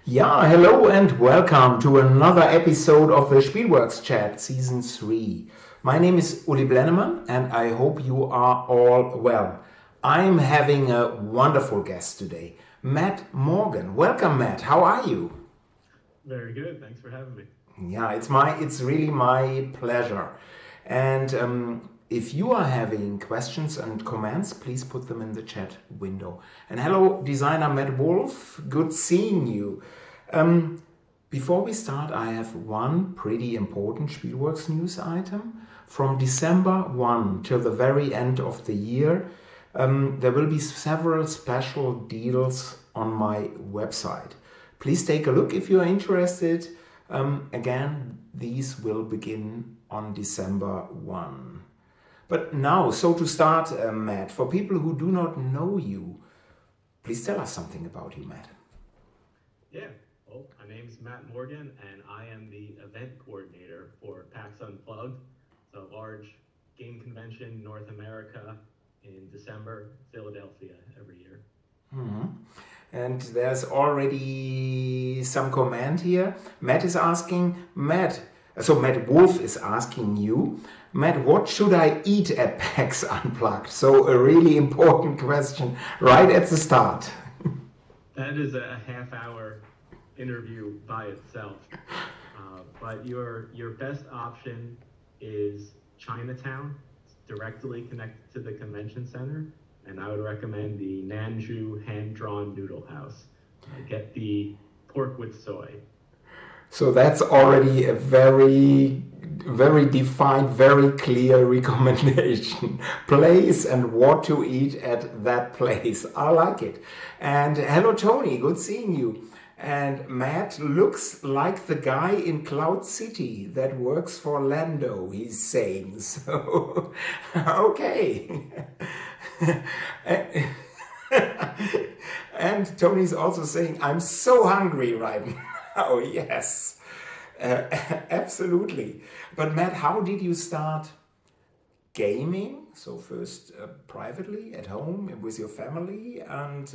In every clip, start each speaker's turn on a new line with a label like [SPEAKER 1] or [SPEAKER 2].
[SPEAKER 1] Yeah, hello and welcome to another episode of the Spielworxx Chat Season 3. My name is Uli Blennemann and I hope you are all well. I'm having a wonderful guest today, Matt Morgan. Welcome, Matt. How are you?
[SPEAKER 2] Very good. Thanks for having me.
[SPEAKER 1] Yeah, it's really my pleasure. And if you are having questions and comments, please put them in the chat window. And hello, designer Matt Wolf. Good seeing you. Um, Before we start, I have one pretty important Spielworxx news item. From December 1 till the very end of the year, there will be several special deals on my website. Please take a look if you are interested. Again, these will begin on December 1. But now, so to start, Matt, for people who do not know you, please tell us something about you, Matt.
[SPEAKER 2] Yeah. Well, my name's Matt Morgan, and I am the event coordinator for PAX Unplugged. It's a large game convention in North America in December, Philadelphia, every year.
[SPEAKER 1] Mm-hmm. And there's already some comment here. Matt is asking, Matt Wolf is asking you, Matt, what should I eat at PAX Unplugged? So a really important question right at the start.
[SPEAKER 2] That is a half-hour interview by itself. But your best option is Chinatown. It's directly connected to the convention center. And I would recommend the Nanju hand-drawn noodle house. Get the pork with soy.
[SPEAKER 1] So that's already a very defined, very clear recommendation. Place and what to eat at that place. I like it. And hello, Tony. Good seeing you. And Matt looks like the guy in Cloud City that works for Lando, he's saying. So, okay. And Tony's also saying, I'm so hungry right now. Yes, absolutely. But Matt, how did you start gaming? So first privately at home with your family, and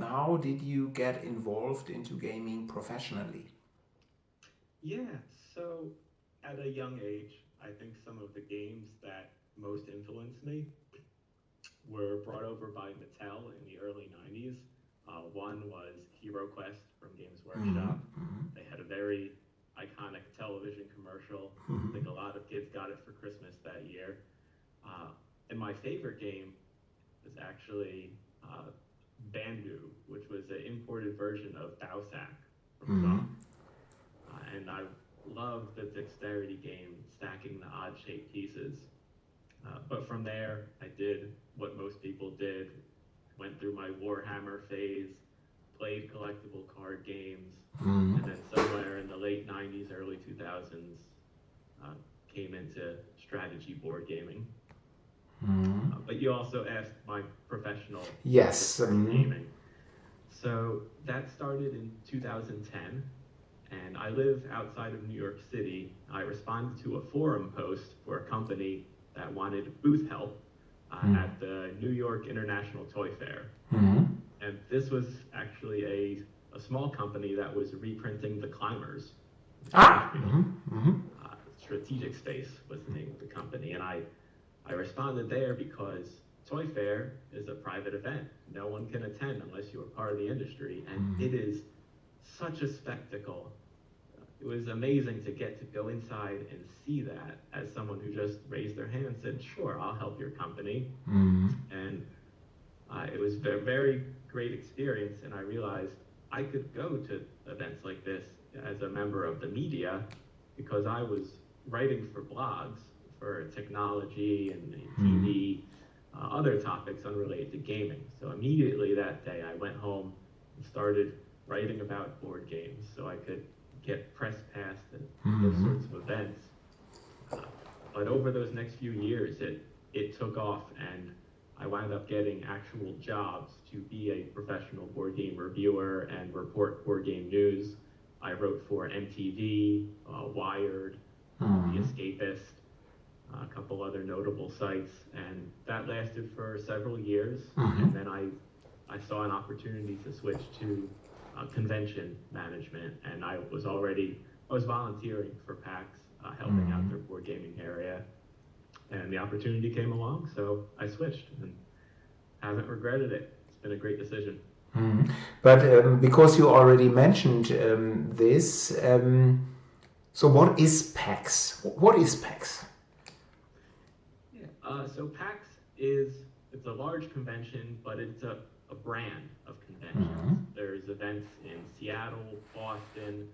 [SPEAKER 1] how did you get involved into gaming professionally?
[SPEAKER 2] Yeah, so at a young age, I think some of the games that most influenced me were brought over by Mattel in the early 90s. One was Hero Quest from Games Workshop.
[SPEAKER 1] Mm-hmm.
[SPEAKER 2] They had a very iconic television commercial. I think a lot of kids got it for Christmas that year. And my favorite game was actually Bandu, which was an imported version of Bowsack from Zom. And I love the dexterity game, stacking the odd-shaped pieces. But from there, I did what most people did, went through my Warhammer phase, played collectible card games, and then somewhere in the late 90s, early 2000s, came into strategy board gaming. But you also asked my professional
[SPEAKER 1] Yes.
[SPEAKER 2] gaming. So that started in 2010, and I live outside of New York City. I responded to a forum post for a company that wanted booth help at the New York International Toy Fair. And this was actually a small company that was reprinting the Climbers. Strategic Space was the name of the company. And I responded there because Toy Fair is a private event. No one can attend unless you are part of the industry. And it is such a spectacle. It was amazing to get to go inside and see that as someone who just raised their hand and said, sure, I'll help your company. And it was a very great experience. And I realized I could go to events like this as a member of the media because I was writing for blogs for technology and TV, other topics unrelated to gaming. So immediately that day, I went home and started writing about board games so I could get press pass to those sorts of events. But over those next few years, it took off, and I wound up getting actual jobs to be a professional board game reviewer and report board game news. I wrote for MTV, Wired, The Escapist, a couple other notable sites, and that lasted for several years. And then I saw an opportunity to switch to convention management, and I was volunteering for PAX, helping out their board gaming area, and the opportunity came along, so I switched and haven't regretted it. It's been a great decision.
[SPEAKER 1] But because you already mentioned this, so what is PAX? What is PAX?
[SPEAKER 2] Yeah, so PAX it's a large convention, but it's a brand of conventions. There's events in Seattle, Boston,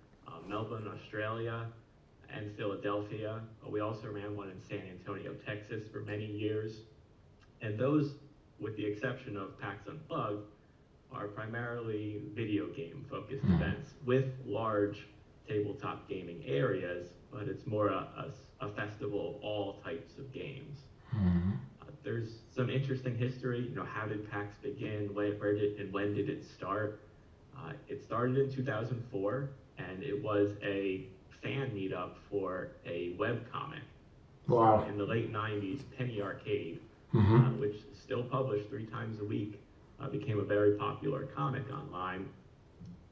[SPEAKER 2] Melbourne, Australia, and Philadelphia. We also ran one in San Antonio, Texas for many years. And those, with the exception of PAX Unplugged, are primarily video game focused events with large tabletop gaming areas, but it's more a festival of all types of games. There's some interesting history. How did PAX begin? When did it start? It started in 2004, and it was a fan meetup for a webcomic.
[SPEAKER 1] Wow.
[SPEAKER 2] So in the late 90s, Penny Arcade, which is still published 3 times a week, became a very popular comic online.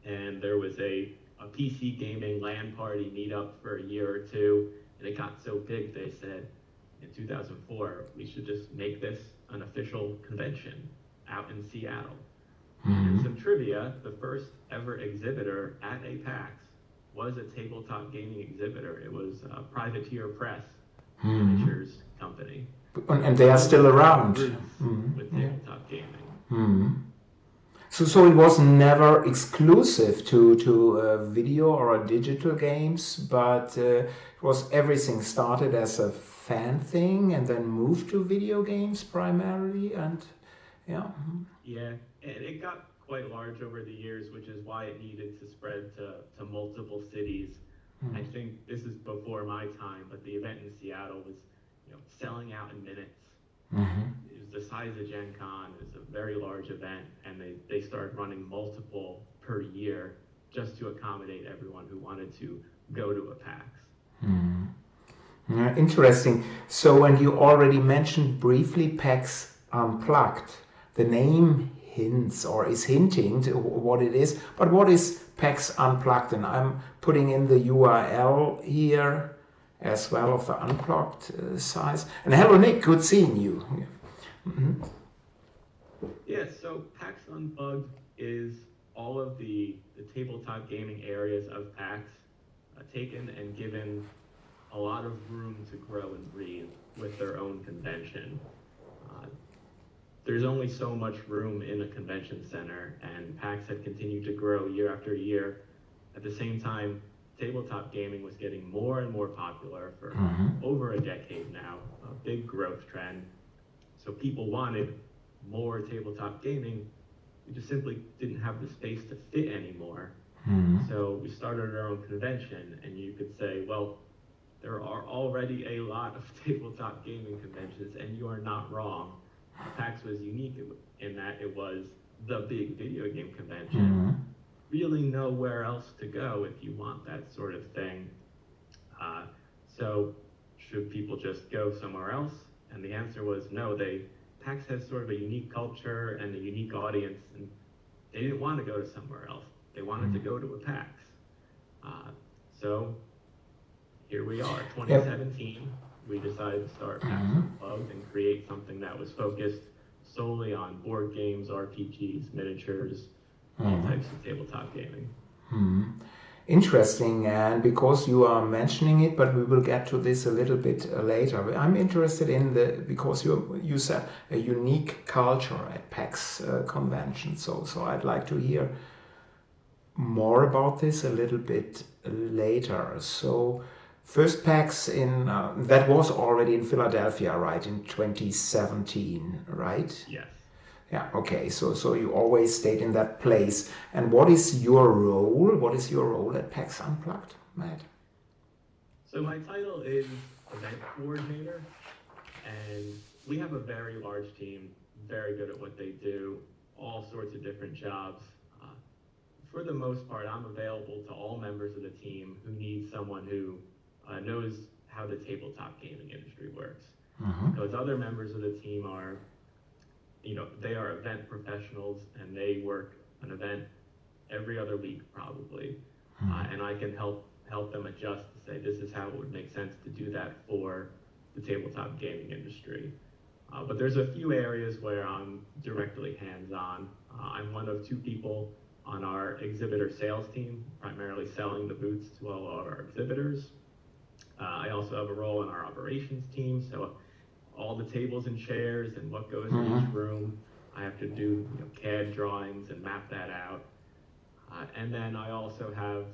[SPEAKER 2] And there was a PC gaming LAN party meetup for a year or two, and it got so big they said in 2004 we should just make this an official convention out in Seattle. And some trivia: the first ever exhibitor at a PAX was a tabletop gaming exhibitor. It was Privateer Press, Miniatures company.
[SPEAKER 1] And they are still around.
[SPEAKER 2] With tabletop gaming.
[SPEAKER 1] So it was never exclusive to video or digital games, but it was everything started as a fan thing and then moved to video games primarily, and yeah.
[SPEAKER 2] Yeah, and it got quite large over the years, which is why it needed to spread to multiple cities. I think this is before my time, but the event in Seattle was selling out in minutes. It was the size of Gen Con. It was a very large event, and they started running multiple per year just to accommodate everyone who wanted to go to a PAX.
[SPEAKER 1] Yeah, interesting. So, and you already mentioned briefly PAX Unplugged. The name hints or is hinting to what it is, but what is PAX Unplugged? And I'm putting in the URL here as well of the Unplugged size. And hello, Nick, good seeing you.
[SPEAKER 2] Yes, so PAX Unplugged is all of the tabletop gaming areas of PAX taken and given a lot of room to grow and breathe with their own convention. There's only so much room in a convention center, and PAX had continued to grow year after year. At the same time, tabletop gaming was getting more and more popular for over a decade now, a big growth trend. So people wanted more tabletop gaming. We just simply didn't have the space to fit anymore. So we started our own convention, and you could say, well, there are already a lot of tabletop gaming conventions, and you are not wrong. PAX was unique in that it was the big video game convention. Really nowhere else to go if you want that sort of thing. So should people just go somewhere else? And the answer was no. PAX has sort of a unique culture and a unique audience, and they didn't want to go to somewhere else. They wanted to go to a PAX. So here we are, 2017. We decided to start PAX Unplugged and create something that was focused solely on board games, RPGs, miniatures, all types of tabletop gaming.
[SPEAKER 1] Interesting, and because you are mentioning it, but we will get to this a little bit later. I'm interested in because you said a unique culture at PAX convention, so I'd like to hear more about this a little bit later. So first PAX that was already in Philadelphia, right, in 2017, right?
[SPEAKER 2] Yes.
[SPEAKER 1] Yeah, okay, so you always stayed in that place. And what is your role? What is your role at PAX Unplugged, Matt?
[SPEAKER 2] So my title is event coordinator, and we have a very large team, very good at what they do, all sorts of different jobs. For the most part, I'm available to all members of the team who need someone who knows how the tabletop gaming industry works. Because other members of the team they are event professionals, and they work an event every other week probably, and I can help them adjust to say this is how it would make sense to do that for the tabletop gaming industry. But there's a few areas where I'm directly hands-on. I'm one of two people on our exhibitor sales team, primarily selling the booths to all of our exhibitors. I also have a role in our operations team, so all the tables and chairs and what goes in each room, I have to do CAD drawings and map that out. And then I also have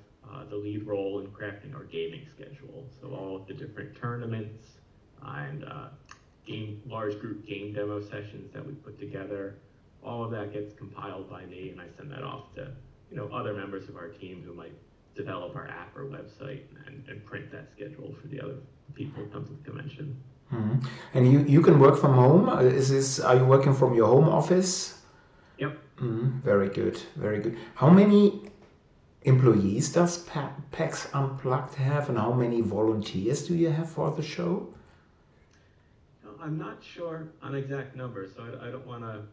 [SPEAKER 2] the lead role in crafting our gaming schedule, so all of the different tournaments and large group game demo sessions that we put together. All of that gets compiled by me, and I send that off to other members of our team who might develop our app or website and print that schedule for the other people who come to the convention.
[SPEAKER 1] Mm-hmm. And you can work from home? Are you working from your home office?
[SPEAKER 2] Yep.
[SPEAKER 1] Mm-hmm. Very good, very good. How many employees does PAX Unplugged have, and how many volunteers do you have for the show?
[SPEAKER 2] I'm not sure on exact numbers, so I don't want to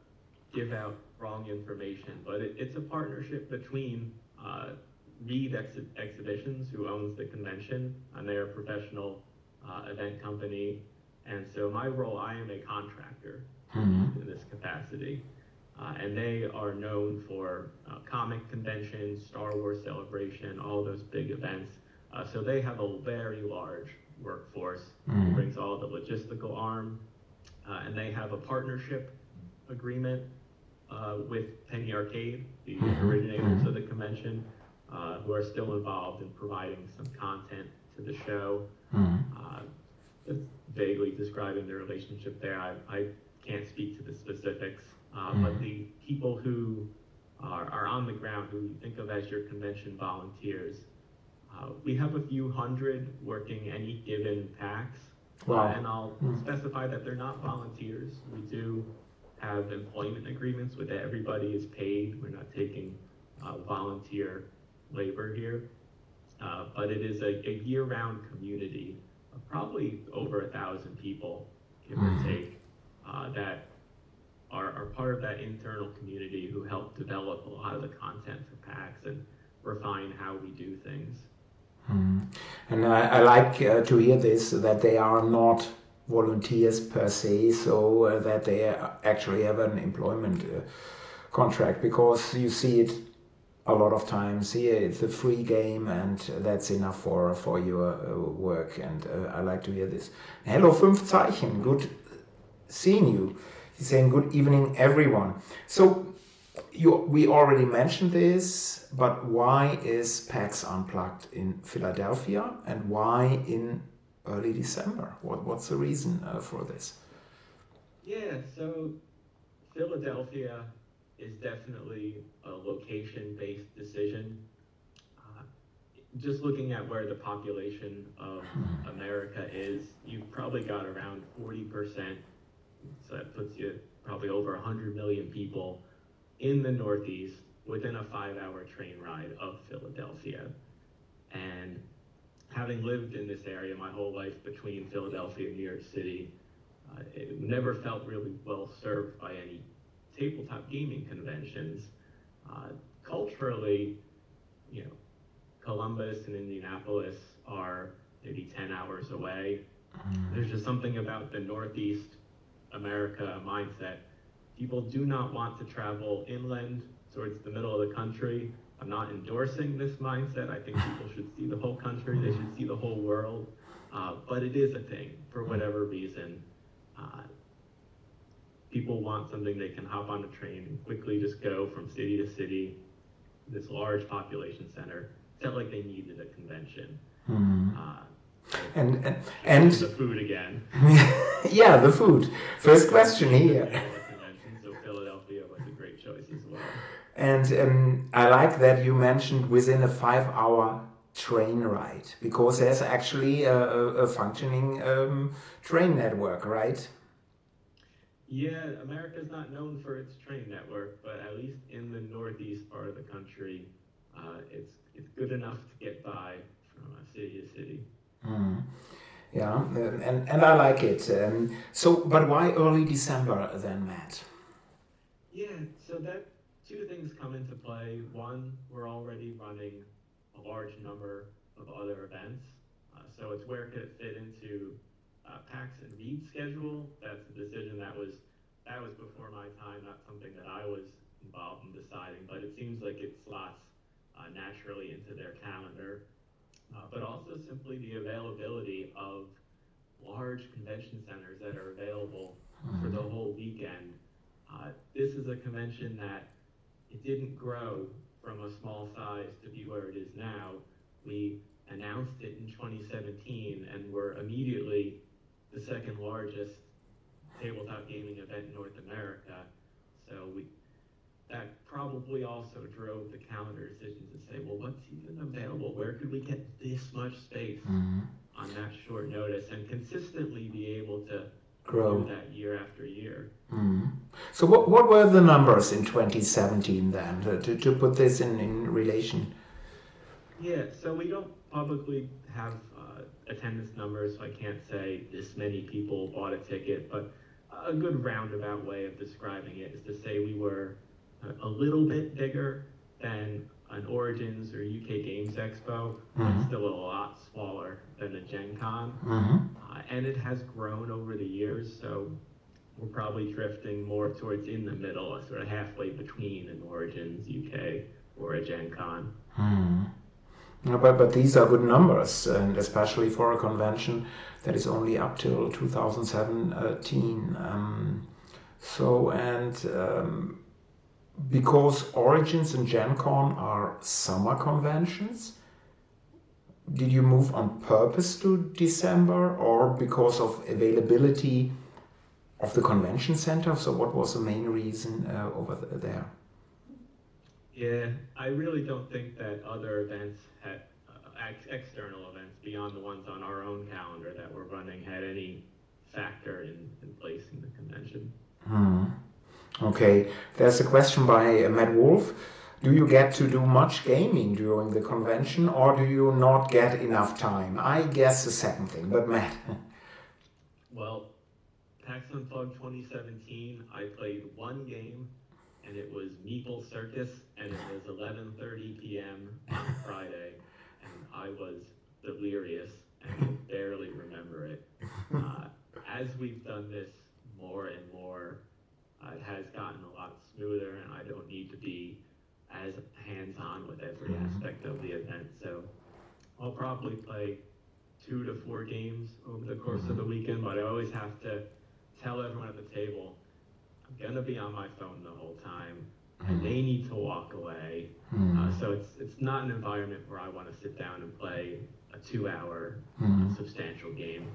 [SPEAKER 2] give out wrong information, but it's a partnership between Reed Exhibitions, who owns the convention, and they're a professional event company. And so my role, I am a contractor in this capacity. And they are known for comic conventions, Star Wars Celebration, all those big events. So they have a very large workforce who brings all the logistical arm. And they have a partnership agreement with Penny Arcade, the originators of the convention, who are still involved in providing some content to the show. Just vaguely describing the relationship there. I can't speak to the specifics, but the people who are on the ground, who you think of as your convention volunteers, we have a few hundred working any given PAX.
[SPEAKER 1] Wow.
[SPEAKER 2] And I'll specify that they're not volunteers. We do have employment agreements with everybody is paid. We're not taking volunteer labor here. But it is a year-round community of probably over 1,000 people, give or take, that are part of that internal community who help develop a lot of the content for PAX and refine how we do things.
[SPEAKER 1] And I like to hear this, that they are not volunteers per se, so that they actually have an employment contract, because you see it a lot of times here. It's a free game, and that's enough for your work, and I like to hear this. Hello, 5 Zeichen, good seeing you. He's saying good evening, everyone. So we already mentioned this, but why is PAX Unplugged in Philadelphia, and why in early December? What's the reason for this?
[SPEAKER 2] Yeah, so Philadelphia is definitely a location-based decision. Just looking at where the population of America is, you've probably got around 40%, so that puts you probably over 100 million people in the Northeast within a 5-hour train ride of Philadelphia. And having lived in this area my whole life between Philadelphia and New York City, it never felt really well served by any tabletop gaming conventions. Culturally, Columbus and Indianapolis are maybe 10 hours away. There's just something about the Northeast America mindset. People do not want to travel inland towards the middle of the country. I'm not endorsing this mindset. I think people should see the whole country. They should see the whole world. But it is a thing for whatever reason. People want something they can hop on a train and quickly just go from city to city. This large population center. It felt like they needed a convention.
[SPEAKER 1] And
[SPEAKER 2] the food again.
[SPEAKER 1] Yeah, the food. First question here.
[SPEAKER 2] So Philadelphia was a great choice as well.
[SPEAKER 1] And I like that you mentioned within a 5-hour train ride, because there's actually a functioning train network, right?
[SPEAKER 2] Yeah, America's not known for its train network, but at least in the Northeast part of the country, it's good enough to get by from city to city.
[SPEAKER 1] Yeah, and I like it. But why early December then, Matt?
[SPEAKER 2] Yeah, so that two things come into play. One, we're already running a large number of other events. So it's where could it fit into PAX and Reed's schedule. That's a decision that was before my time, not something that I was involved in deciding, but it seems like it slots naturally into their calendar. But also simply the availability of large convention centers that are available for the whole weekend. This is a convention that it didn't grow from a small size to be where it is now. We announced it in 2017 and were immediately the second largest tabletop gaming event in North America. So that probably also drove the calendar decisions to say, well, what's even available? Where could we get this much space on that short notice and consistently be able to grow that year after year?
[SPEAKER 1] So what were the numbers in 2017 then, to put this in relation?
[SPEAKER 2] Yeah, so we don't publicly have attendance numbers, so I can't say this many people bought a ticket, but a good roundabout way of describing it is to say we were a little bit bigger than an Origins or UK Games Expo, but still a lot smaller than a Gen Con. And it has grown over the years, so we're probably drifting more towards in the middle, sort of halfway between an Origins UK or a Gen Con.
[SPEAKER 1] But these are good numbers, and especially for a convention that is only up till 2017. Because Origins and Gen Con are summer conventions, did you move on purpose to December or because of availability of the convention center? So what was the main reason over there?
[SPEAKER 2] Yeah, I really don't think that other events had, external events beyond the ones on our own calendar that we're running had any factor in placing the convention.
[SPEAKER 1] Okay, there's a question by Matt Wolf. Do you get to do much gaming during the convention or do you not get enough time? I guess the second thing, but Matt.
[SPEAKER 2] Well, PAX Unplugged 2017, I played one game and it was Meeple Circus and it was 11:30 p.m. on Friday and I was delirious and barely remember it. As we've done this more and more, it has gotten a lot smoother and I don't need to be as hands-on with every aspect of the event. So I'll probably play 2 to 4 games over the course of the weekend, but I always have to tell everyone at the table, I'm going to be on my phone the whole time and they need to walk away. So it's not an environment where I want to sit down and play a 2-hour substantial game.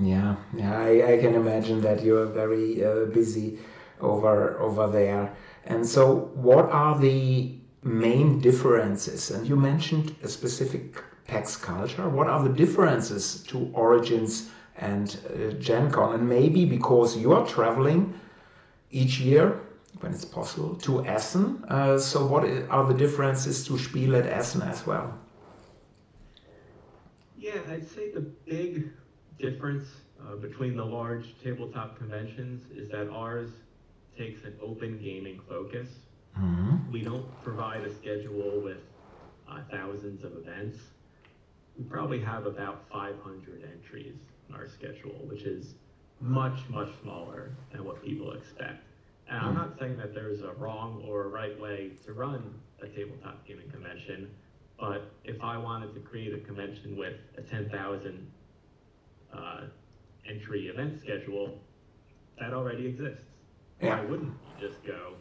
[SPEAKER 1] Yeah, I can imagine that you're very busy over there. And so what are the main differences? And you mentioned a specific PAX culture. What are the differences to Origins and Gen Con? And maybe because you are traveling each year, when it's possible, to Essen. So what are the differences to Spiel at Essen as well?
[SPEAKER 2] Yeah, I'd say the big difference between the large tabletop conventions is that ours takes an open gaming focus. We don't provide a schedule with thousands of events. We probably have about 500 entries in our schedule, which is much, much smaller than what people expect. And I'm not saying that there's a wrong or a right way to run a tabletop gaming convention, but if I wanted to create a convention with a 10,000 entry event schedule, that already exists. Why wouldn't you just go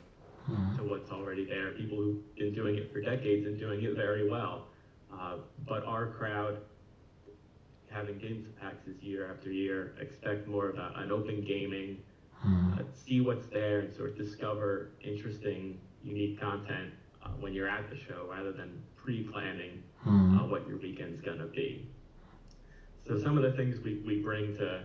[SPEAKER 2] to what's already there? People who've been doing it for decades and doing it very well. But our crowd, having games at PAXs year after year, expect more of an open gaming, see what's there and sort of discover interesting, unique content when you're at the show rather than pre-planning what your weekend's going to be. So some of the things we bring to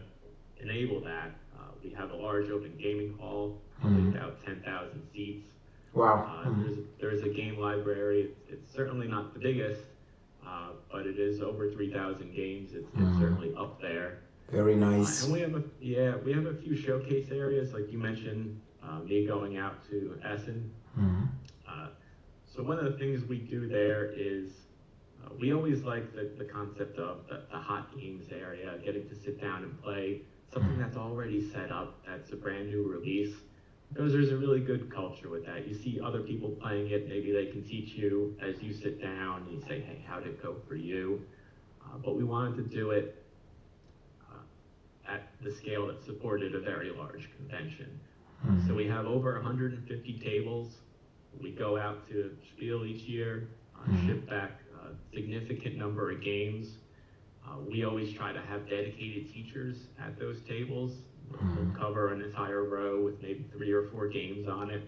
[SPEAKER 2] enable that, we have a large open gaming hall, probably about 10,000 seats.
[SPEAKER 1] Wow.
[SPEAKER 2] There's a game library. It's certainly not the biggest, but it is over 3,000 games. It's certainly up there.
[SPEAKER 1] Very nice.
[SPEAKER 2] And we have a few showcase areas, like you mentioned, me going out to Essen
[SPEAKER 1] Mm-hmm.
[SPEAKER 2] So one of the things we do there is we always like the concept of the hot games area, getting to sit down and play something that's already set up, that's a brand new release. Because there's a really good culture with that. You see other people playing it, maybe they can teach you as you sit down and you say, hey, how'd it go for you? But we wanted to do it at the scale that supported a very large convention. So we have over 150 tables. We go out to Spiel each year, ship back a significant number of games. We always try to have dedicated teachers at those tables. We'll cover an entire row with maybe 3 or 4 games on it.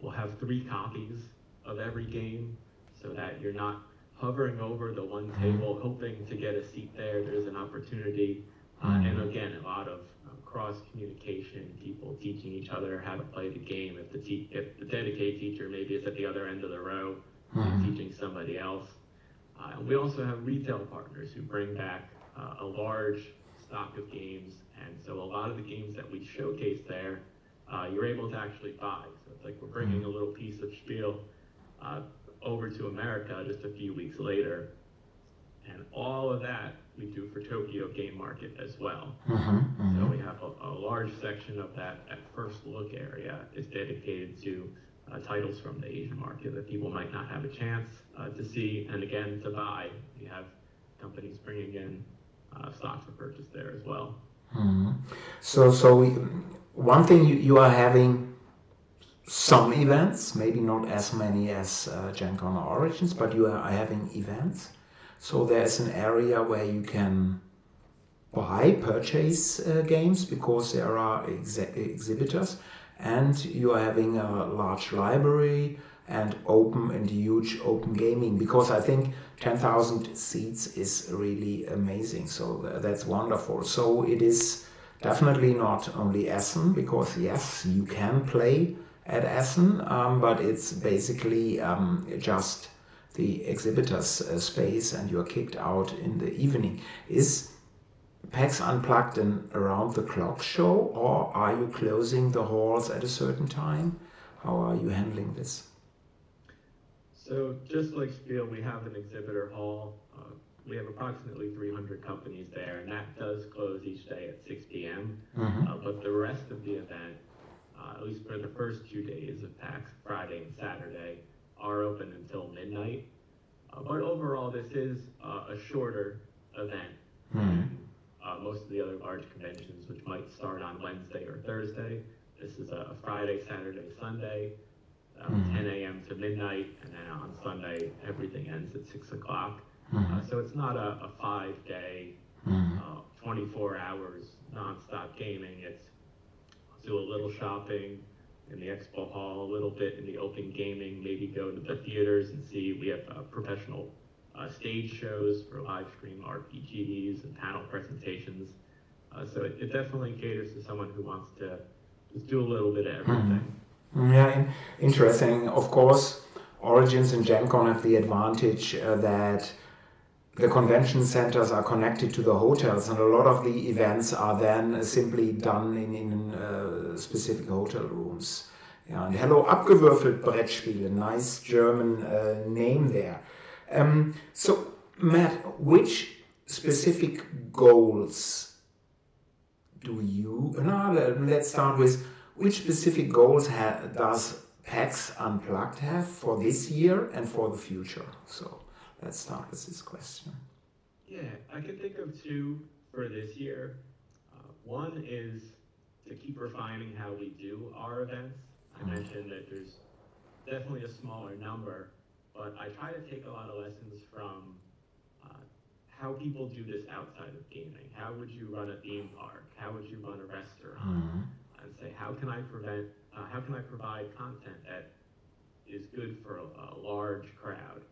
[SPEAKER 2] We'll have 3 copies of every game so that you're not hovering over the one table hoping to get a seat there. There's an opportunity. And again, a lot of cross communication, people teaching each other how to play the game. If the dedicated teacher maybe is at the other end of the row, teaching somebody else. And we also have retail partners who bring back a large stock of games, and so a lot of the games that we showcase there, you're able to actually buy. So it's like we're bringing a little piece of Spiel over to America just a few weeks later, and all of that we do for Tokyo Game Market as well. So we have a large section of that first look area is dedicated to titles from the Asian market that people might not have a chance to see, and again, to buy. We have companies bringing in stock for purchase there as well.
[SPEAKER 1] One thing you are having some events, maybe not as many as Gen Con or Origins, but you are having events. So there's an area where you can purchase games because there are exhibitors, and you are having a large library and huge open gaming, because I think 10,000 seats is really amazing. So that's wonderful. So it is definitely not only Essen, because yes, you can play at Essen, but it's basically just the exhibitors space, and you're kicked out in the evening. Is PAX Unplugged an around-the-clock show, or are you closing the halls at a certain time? How are you handling this?
[SPEAKER 2] So just like Spiel, we have an exhibitor hall. We have approximately 300 companies there, and that does close each day at 6 p.m. But the rest of the event, at least for the first 2 days of PAX, Friday and Saturday, are open until midnight. But overall, this is a shorter event than most of the other large conventions, which might start on Wednesday or Thursday. This is a Friday, Saturday, Sunday, 10 a.m. to midnight, and then on Sunday, everything ends at 6 o'clock. So it's not a 5-day, 24 hours nonstop gaming. It's do a little shopping in the expo hall, a little bit in the open gaming, maybe go to the theaters and see. We have professional stage shows for live stream RPGs and panel presentations. So it definitely caters to someone who wants to just do a little bit of everything.
[SPEAKER 1] Yeah, interesting. Of course, Origins and Gen Con have the advantage that the convention centers are connected to the hotels, and a lot of the events are then simply done in specific hotel rooms. Yeah, and hello, abgewürfelt Brettspiele, nice German name there. So, Matt, which specific goals do you... let's start with, which specific goals does PAX Unplugged have for this year and for the future? So, let's start with this question.
[SPEAKER 2] Yeah, I can think of 2 for this year. One is to keep refining how we do our events. I mentioned that there's definitely a smaller number, but I try to take a lot of lessons from how people do this outside of gaming. How would you run a theme park? How would you run a restaurant? And say, how can I provide content that is good for a large crowd?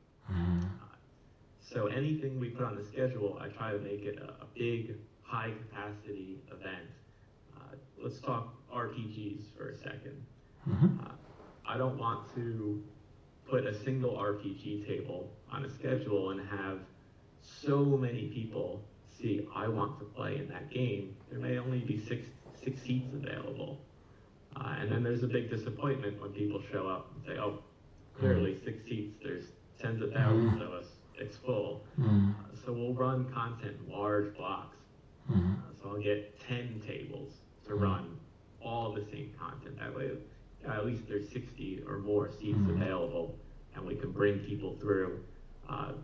[SPEAKER 2] So anything we put on the schedule, I try to make it a big, high-capacity event. Let's talk RPGs for a second. I don't want to put a single RPG table on a schedule and have so many people see, I want to play in that game. There may only be six seats available. And then there's a big disappointment when people show up and say, oh, clearly 6 seats, there's tens of thousands of us, it's full. So we'll run content in large blocks. So I'll get 10 tables to run all the same content. That way, at least there's 60 or more seats available, and we can bring people through,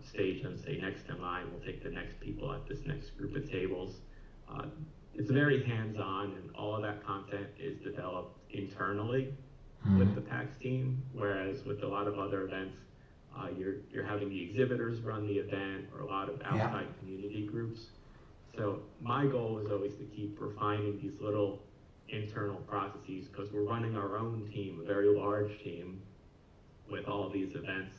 [SPEAKER 2] stage them, say next in line, we'll take the next people at this next group of tables. It's very hands-on, and all of that content is developed internally with the PAX team, whereas with a lot of other events, you're having the exhibitors run the event, or a lot of outside community groups. So my goal is always to keep refining these little internal processes, because we're running our own team, a very large team, with all these events.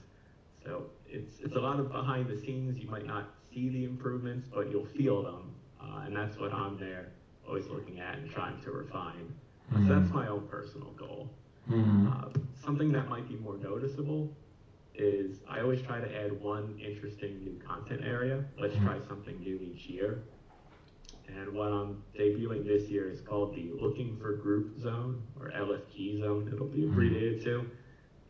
[SPEAKER 2] So it's a lot of behind the scenes. You might not see the improvements, but you'll feel them. And that's what I'm there always looking at and trying to refine. So that's my own personal goal. Something that might be more noticeable is I always try to add one interesting new content area. Let's try something new each year. And what I'm debuting this year is called the Looking for Group Zone, or LFG Zone, it'll be abbreviated to.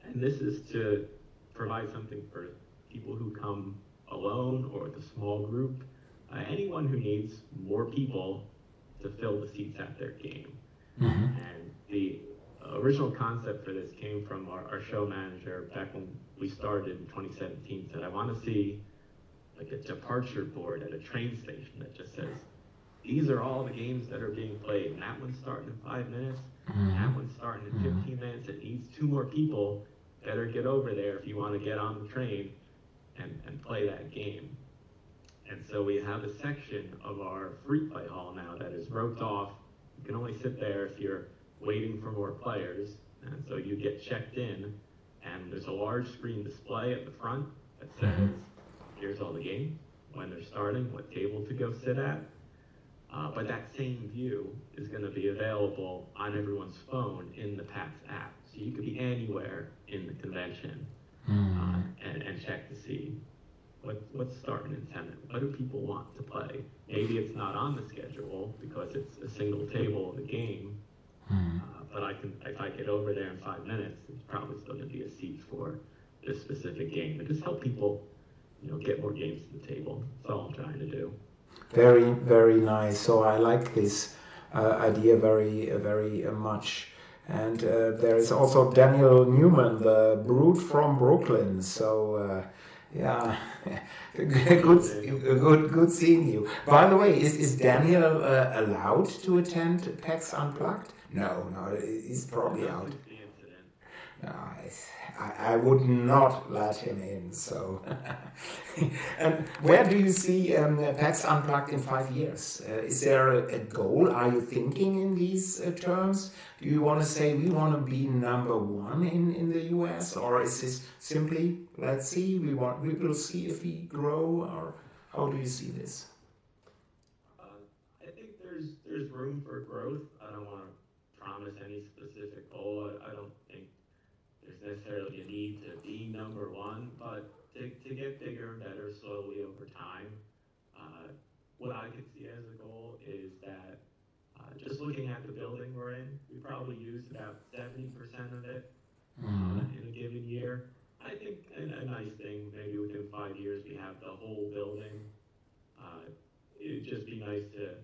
[SPEAKER 2] And this is to provide something for people who come alone or with a small group, anyone who needs more people to fill the seats at their game. And the original concept for this came from our show manager back when we started in 2017. Said, I want to see like a departure board at a train station that just says, these are all the games that are being played. And that one's starting in 5 minutes. That one's starting in 15 minutes. It needs 2 more people. Better get over there if you want to get on the train and play that game. And so we have a section of our free play hall now that is roped off. You can only sit there if you're waiting for more players. And so you get checked in, and there's a large screen display at the front that says, here's all the games, when they're starting, what table to go sit at. But that same view is going to be available on everyone's phone in the PAX app. So you could be anywhere in the convention and check to see what's starting in 10 minutes. What do people want to play? Maybe it's not on the schedule because it's a single table of a game. But if I get over there in 5 minutes, it's probably still going to be a seat for this specific game. And just help people, get more games to the table. That's all I'm trying to do.
[SPEAKER 1] Very, very nice. So I like this idea very, very much. And there is also Daniel Newman, the Brute from Brooklyn. So good seeing you. By the way, is Daniel allowed to attend PAX Unplugged? No, he's probably out. No, I would not let him in. So, and where do you see PAX Unplugged in 5 years? Is there a goal? Are you thinking in these terms? Do you want to say we want to be number 1 in the US, or is this simply let's see we will see if we grow, or how do you see this?
[SPEAKER 2] I think there's room for growth. I don't want to promise any specific goal. I don't think there's necessarily a need to be number 1, but to get bigger and better slowly over time. What I could see as a goal is that just looking at the building we're in, we probably use about 70% of it in a given year. I think a nice thing, maybe within 5 years we have the whole building. It'd just be nice to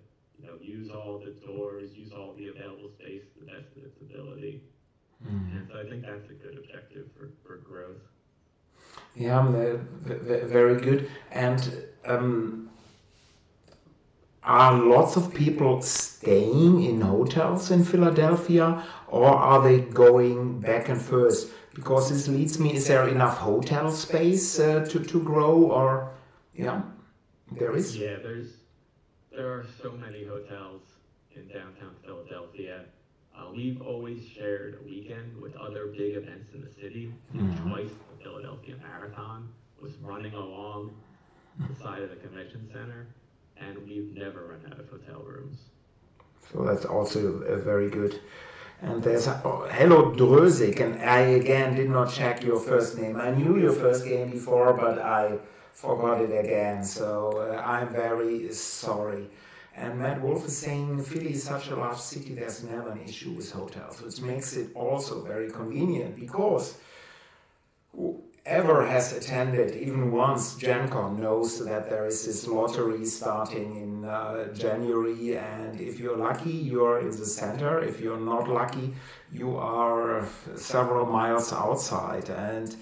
[SPEAKER 2] use all the doors, use all the available space to the best of its ability. And so I think that's a good objective for growth.
[SPEAKER 1] Yeah, very good. And are lots of people staying in hotels in Philadelphia, or are they going back and forth? Because this leads me, is there enough hotel space to grow, or there is?
[SPEAKER 2] Yeah, there are so many hotels in downtown Philadelphia. We've always shared a weekend with other big events in the city. Twice the Philadelphia Marathon was running along the side of the convention center, and we've never run out of hotel rooms.
[SPEAKER 1] So that's also very good. And there's hello Drösig, and I again did not check your first name. I knew your first name before, but I forgot it again. So I'm very sorry. And Matt Wolf is saying Philly is such a large city, there's never an issue with hotels, which makes it also very convenient because whoever has attended even once Gen Con knows that there is this lottery starting in January, and if you're lucky, you're in the center. If you're not lucky, you are several miles outside. And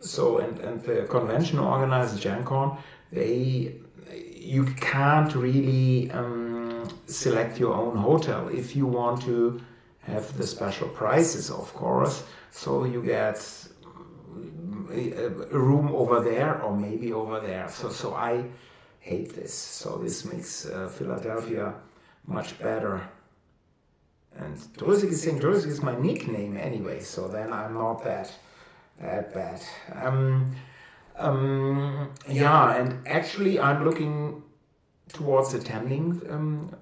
[SPEAKER 1] so, and the convention organizer Gen Con, you can't really select your own hotel if you want to have the special prices, of course. So you get a room over there or maybe over there. So I hate this. So this makes Philadelphia much better. And Drösig is saying Drösig is my nickname anyway, so then I'm not that bad. Yeah, and actually I'm looking towards attending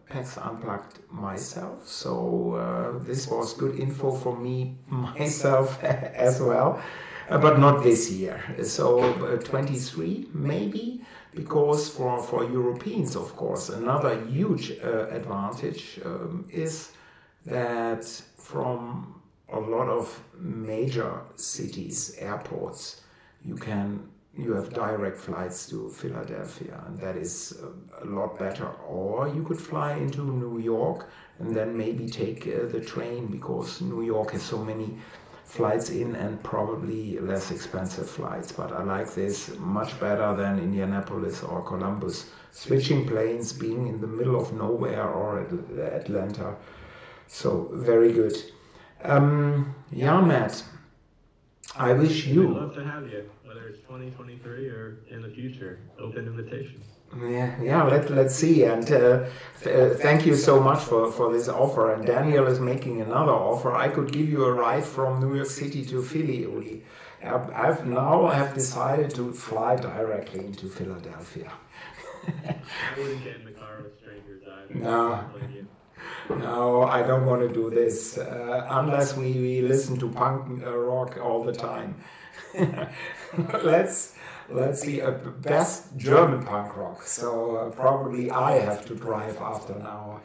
[SPEAKER 1] PAX Unplugged myself, so this was good info for me myself as well, but not this year. So 23 maybe, because for Europeans, of course, another huge advantage is that from a lot of major cities, airports, you have direct flights to Philadelphia, and that is a lot better. Or you could fly into New York and then maybe take the train, because New York has so many flights in and probably less expensive flights. But I like this much better than Indianapolis or Columbus. Switching planes, being in the middle of nowhere, or Atlanta. So very good. Yeah, Matt, I wish you...
[SPEAKER 2] I'd love to have you, whether it's 2023 or in the future. Open invitation.
[SPEAKER 1] Yeah. Let's see. And thank you so much for this offer. And Daniel is making another offer. I could give you a ride from New York City to Philly, Uli. I have decided to fly directly into Philadelphia.
[SPEAKER 2] I wouldn't get in the car with strangers either.
[SPEAKER 1] No, I don't want to do this unless we listen to punk rock all the time. Let's see, best German punk rock. So probably I have to drive after an hour.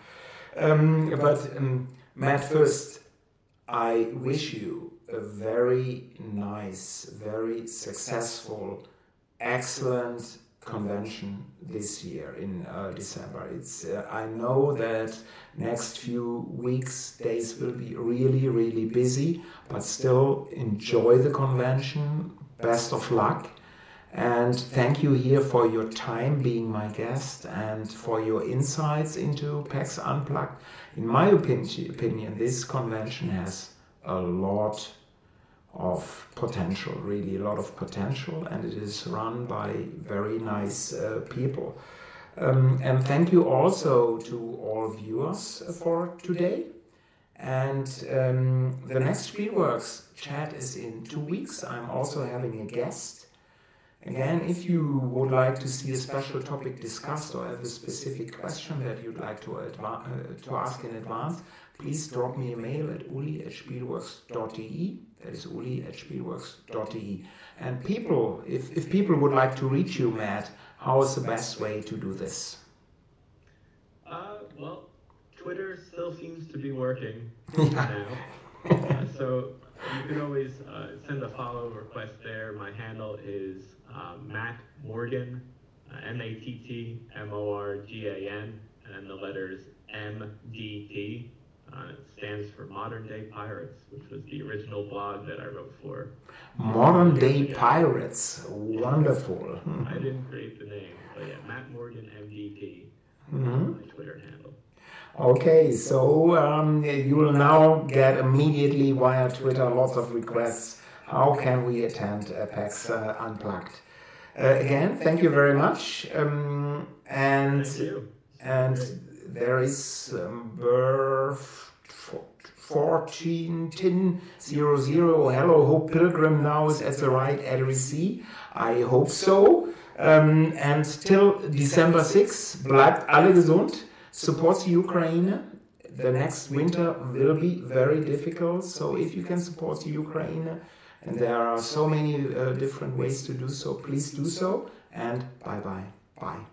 [SPEAKER 1] But Matt, first, I wish you a very nice, very successful, excellent convention this year in December. I know that next few weeks, days will be really, really busy, but still enjoy the convention. Best of luck. And thank you here for your time being my guest and for your insights into PAX Unplugged. In my opinion, this convention has a lot of potential, really a lot of potential, and it is run by very nice people. And thank you also to all viewers for today. And the next Spielworxx chat is in 2 weeks. I'm also having a guest. Again, if you would like to see a special topic discussed or have a specific question that you'd like to ask in advance, please drop me a mail at uli@spielworxx.de. That is uli@spielworxx.de. And people, if people would like to reach you, Matt, how is the best way to do this?
[SPEAKER 2] Well, Twitter still seems to be working now. So you can always send a follow request there. My handle is Matt Morgan, MattMorgan, and the letters MDP. It stands for Modern Day Pirates, which was the original blog that I wrote for.
[SPEAKER 1] Modern Day Pirates, wonderful.
[SPEAKER 2] I didn't create the name, but yeah, Matt Morgan, MDP, my Twitter handle.
[SPEAKER 1] Okay, so you will now get immediately via Twitter lots of requests. How can we attend PAX Unplugged? Again, thank you very much.
[SPEAKER 2] Thank you.
[SPEAKER 1] And there is 1400. Hello, hope Pilgrim now is at the right address. I hope so. And till December 6, bleibt alle gesund. Support Ukraine. The next winter will be very difficult, so if you can support Ukraine, and there are so many different ways to do so, please do so, and bye-bye. Bye.